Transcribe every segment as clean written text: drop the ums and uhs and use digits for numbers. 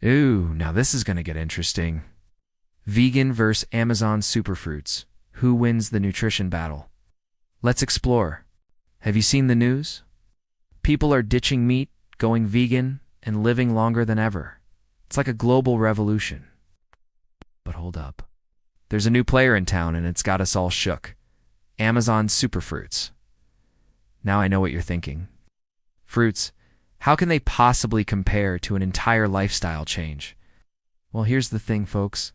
Ooh, now this is going to get interesting. Vegan vs. Amazon superfruits. Who wins the nutrition battle? Let's explore. Have you seen the news? People are ditching meat, going vegan, and living longer than ever. It's like a global revolution. But hold up. There's a new player in town and it's got us all shook. Amazon Superfruits. Now I know what you're thinking. Fruits, how can they possibly compare to an entire lifestyle change? Well, here's the thing, folks.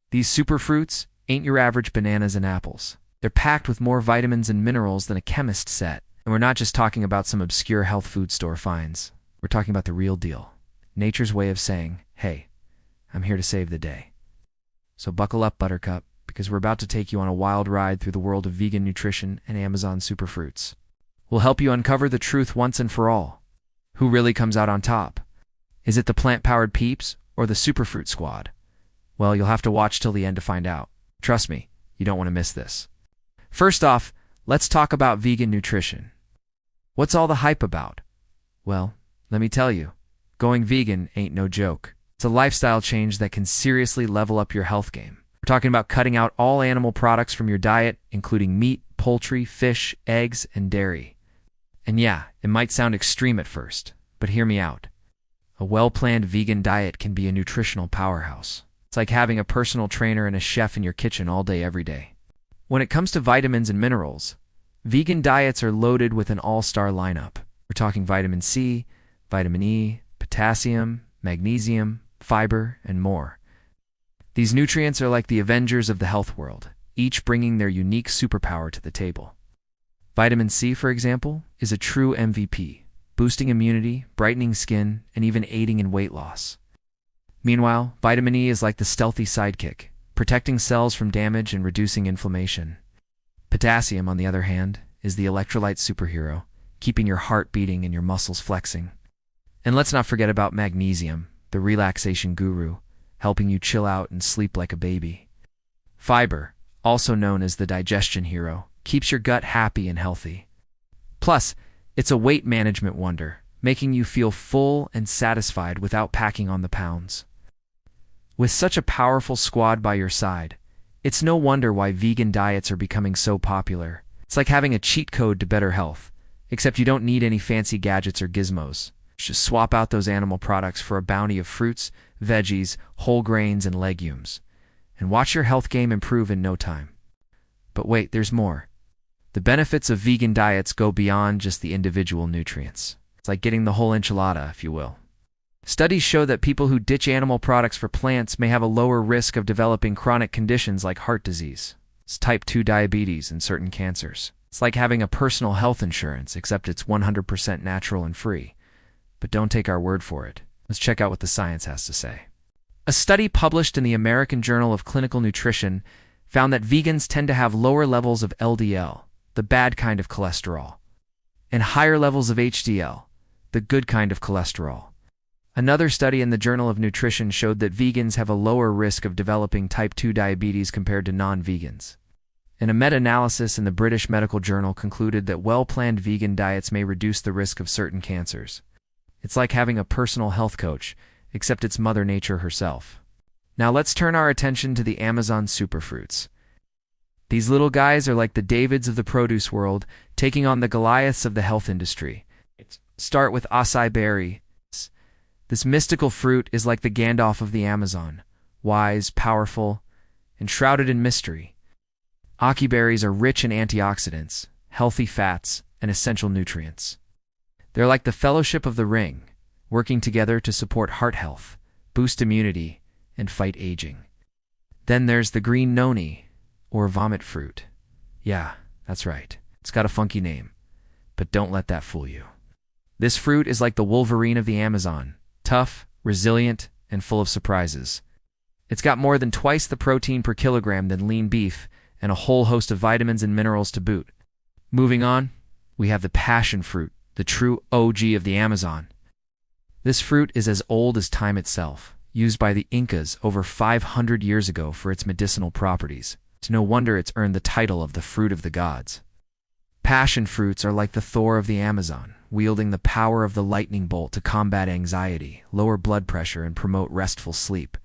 These superfruits ain't your average bananas and apples. They're packed with more vitamins and minerals than a chemist set. And we're not just talking about some obscure health food store finds. We're talking about the real deal. Nature's way of saying, hey, I'm here to save the day. So buckle up, Buttercup, because we're about to take you on a wild ride through the world of vegan nutrition and Amazon superfruits. We'll help you uncover the truth once and for all. Who really comes out on top? Is it the plant-powered peeps or the superfruit squad? Well, you'll have to watch till the end to find out. Trust me, you don't want to miss this. First off, let's talk about vegan nutrition. What's all the hype about? Well, let me tell you, going vegan ain't no joke. It's a lifestyle change that can seriously level up your health game. We're talking about cutting out all animal products from your diet, including meat, poultry, fish, eggs, and dairy. And yeah, it might sound extreme at first, but hear me out. A well-planned vegan diet can be a nutritional powerhouse. It's like having a personal trainer and a chef in your kitchen all day, every day. When it comes to vitamins and minerals, vegan diets are loaded with an all-star lineup. We're talking vitamin C, vitamin E, potassium, magnesium, fiber, and more. These nutrients are like the Avengers of the health world, each bringing their unique superpower to the table. Vitamin C, for example, is a true MVP, boosting immunity, brightening skin, and even aiding in weight loss. Meanwhile, vitamin E is like the stealthy sidekick, protecting cells from damage and reducing inflammation. Potassium, on the other hand, is the electrolyte superhero, keeping your heart beating and your muscles flexing. And let's not forget about magnesium, the relaxation guru, helping you chill out and sleep like a baby. Fiber, also known as the digestion hero, keeps your gut happy and healthy. Plus, it's a weight management wonder, making you feel full and satisfied without packing on the pounds. With such a powerful squad by your side, it's no wonder why vegan diets are becoming so popular. It's like having a cheat code to better health, except you don't need any fancy gadgets or gizmos. Just swap out those animal products for a bounty of fruits, veggies, whole grains, and legumes. And watch your health game improve in no time. But wait, there's more. The benefits of vegan diets go beyond just the individual nutrients. It's like getting the whole enchilada, if you will. Studies show that people who ditch animal products for plants may have a lower risk of developing chronic conditions like heart disease, type 2 diabetes, and certain cancers. It's like having a personal health insurance, except it's 100% natural and free. But don't take our word for it. Let's check out what the science has to say. A study published in the American Journal of Clinical Nutrition found that vegans tend to have lower levels of LDL, the bad kind of cholesterol, and higher levels of HDL, the good kind of cholesterol. Another study in the Journal of Nutrition showed that vegans have a lower risk of developing type 2 diabetes compared to non-vegans. And a meta-analysis in the British Medical Journal concluded that well-planned vegan diets may reduce the risk of certain cancers. It's like having a personal health coach, except it's Mother Nature herself. Now let's turn our attention to the Amazon superfruits. These little guys are like the Davids of the produce world, taking on the Goliaths of the health industry. Start with acai berry. This mystical fruit is like the Gandalf of the Amazon, wise, powerful, and shrouded in mystery. Acai berries are rich in antioxidants, healthy fats, and essential nutrients. They're like the Fellowship of the Ring, working together to support heart health, boost immunity, and fight aging. Then there's the green Noni, or vomit fruit. Yeah, that's right. It's got a funky name, but don't let that fool you. This fruit is like the Wolverine of the Amazon, tough, resilient, and full of surprises. It's got more than twice the protein per kilogram than lean beef, and a whole host of vitamins and minerals to boot. Moving on, we have the passion fruit, the true OG of the Amazon. This fruit is as old as time itself, used by the Incas over 500 years ago for its medicinal properties. It's no wonder it's earned the title of the fruit of the gods. Passion fruits are like the Thor of the Amazon, wielding the power of the lightning bolt to combat anxiety, lower blood pressure, and promote restful sleep.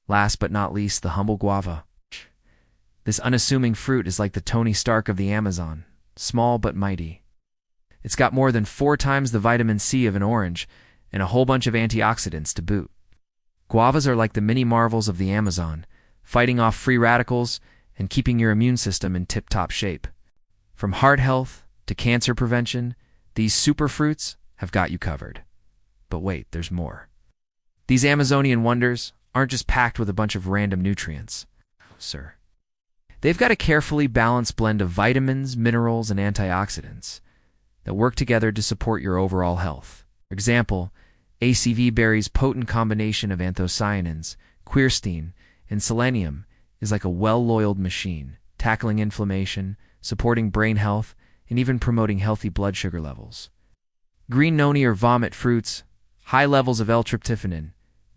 Last but not least, the humble guava. This unassuming fruit is like the Tony Stark of the Amazon, small but mighty. It's got more than 4 times the vitamin C of an orange and a whole bunch of antioxidants to boot. Guavas are like the mini marvels of the Amazon, fighting off free radicals and keeping your immune system in tip-top shape. From heart health to cancer prevention, these superfruits have got you covered. But wait, there's more. These Amazonian wonders aren't just packed with a bunch of random nutrients. Oh, sir. They've got a carefully balanced blend of vitamins, minerals, and antioxidants that work together to support your overall health. For example, Acai berry's potent combination of anthocyanins, quercetin, and selenium is like a well-oiled machine, tackling inflammation, supporting brain health, and even promoting healthy blood sugar levels. Green Noni or vomit fruits, high levels of L-tryptophan,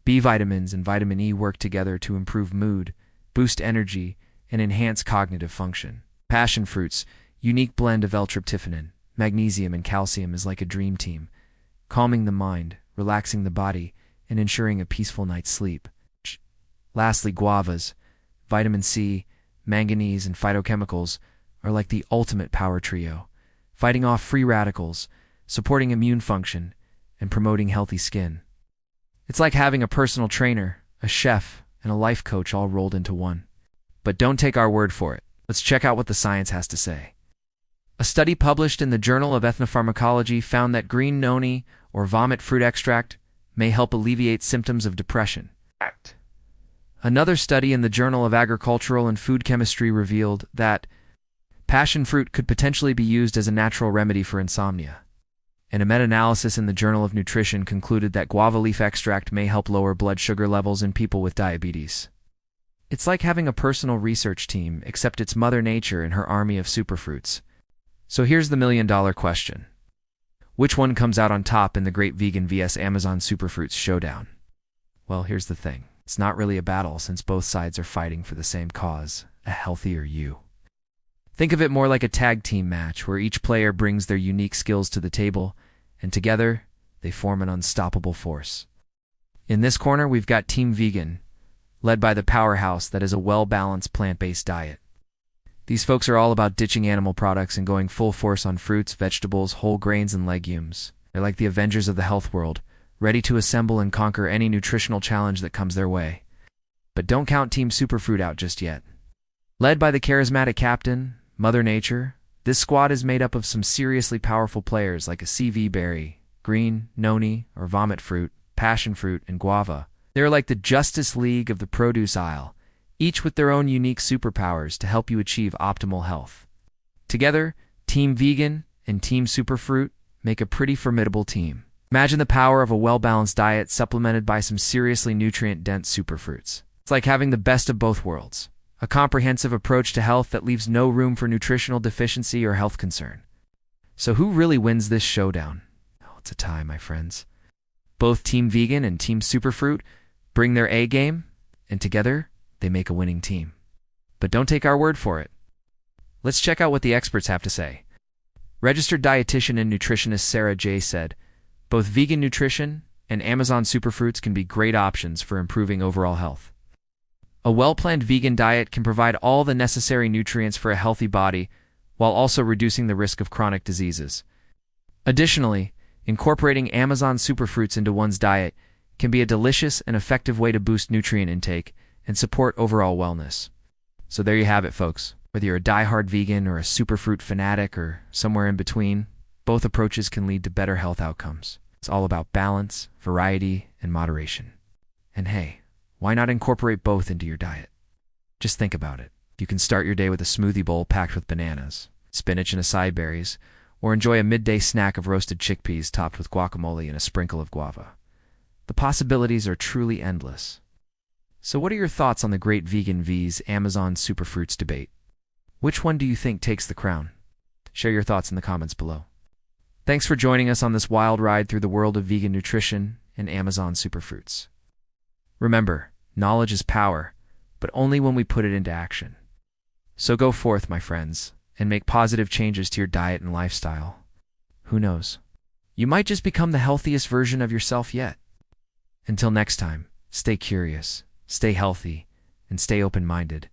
B vitamins, and vitamin E work together to improve mood, boost energy, and enhance cognitive function. Passion fruits, unique blend of L-tryptophan, magnesium, and calcium is like a dream team, calming the mind, relaxing the body, and ensuring a peaceful night's sleep. Lastly, guavas, vitamin C, manganese, and phytochemicals are like the ultimate power trio, fighting off free radicals, supporting immune function, and promoting healthy skin. It's like having a personal trainer, a chef, and a life coach all rolled into one. But don't take our word for it. Let's check out what the science has to say. A study published in the Journal of Ethnopharmacology found that green noni, or vomit fruit extract, may help alleviate symptoms of depression. Another study in the Journal of Agricultural and Food Chemistry revealed that passion fruit could potentially be used as a natural remedy for insomnia. And a meta-analysis in the Journal of Nutrition concluded that guava leaf extract may help lower blood sugar levels in people with diabetes. It's like having a personal research team, except it's Mother Nature and her army of superfruits. So here's the million-dollar question. Which one comes out on top in the Great Vegan vs. Amazon Superfruits Showdown? Well, here's the thing. It's not really a battle since both sides are fighting for the same cause, a healthier you. Think of it more like a tag team match where each player brings their unique skills to the table, and together, they form an unstoppable force. In this corner, we've got Team Vegan, led by the Powerhouse that is a well-balanced plant-based diet. These folks are all about ditching animal products and going full force on fruits, vegetables, whole grains, and legumes. They're like the Avengers of the health world, ready to assemble and conquer any nutritional challenge that comes their way. But don't count Team Superfruit out just yet. Led by the charismatic captain, Mother Nature, this squad is made up of some seriously powerful players like Acai berry, green, noni, or vomit fruit, passion fruit, and guava. They're like the Justice League of the produce aisle, each with their own unique superpowers to help you achieve optimal health. Together, Team Vegan and Team Superfruit make a pretty formidable team. Imagine the power of a well-balanced diet supplemented by some seriously nutrient-dense superfruits. It's like having the best of both worlds, a comprehensive approach to health that leaves no room for nutritional deficiency or health concern. So who really wins this showdown? Oh, it's a tie, my friends. Both Team Vegan and Team Superfruit bring their A game, and together, they make a winning team. But don't take our word for it. Let's check out what the experts have to say. Registered dietitian and nutritionist Sarah J. said, both vegan nutrition and Amazon Superfruits can be great options for improving overall health. A well-planned vegan diet can provide all the necessary nutrients for a healthy body while also reducing the risk of chronic diseases. Additionally, incorporating Amazon Superfruits into one's diet can be a delicious and effective way to boost nutrient intake and support overall wellness. So there you have it, folks. Whether you're a die-hard vegan or a superfruit fanatic or somewhere in between, both approaches can lead to better health outcomes. It's all about balance, variety, and moderation. And hey, why not incorporate both into your diet? Just think about it. You can start your day with a smoothie bowl packed with bananas, spinach, and acai berries, or enjoy a midday snack of roasted chickpeas topped with guacamole and a sprinkle of guava. The possibilities are truly endless. So what are your thoughts on the Great Vegan vs. Amazon Superfruits debate? Which one do you think takes the crown? Share your thoughts in the comments below. Thanks for joining us on this wild ride through the world of vegan nutrition and Amazon Superfruits. Remember, knowledge is power, but only when we put it into action. So go forth, my friends, and make positive changes to your diet and lifestyle. Who knows? You might just become the healthiest version of yourself yet. Until next time, stay curious, stay healthy, and stay open-minded.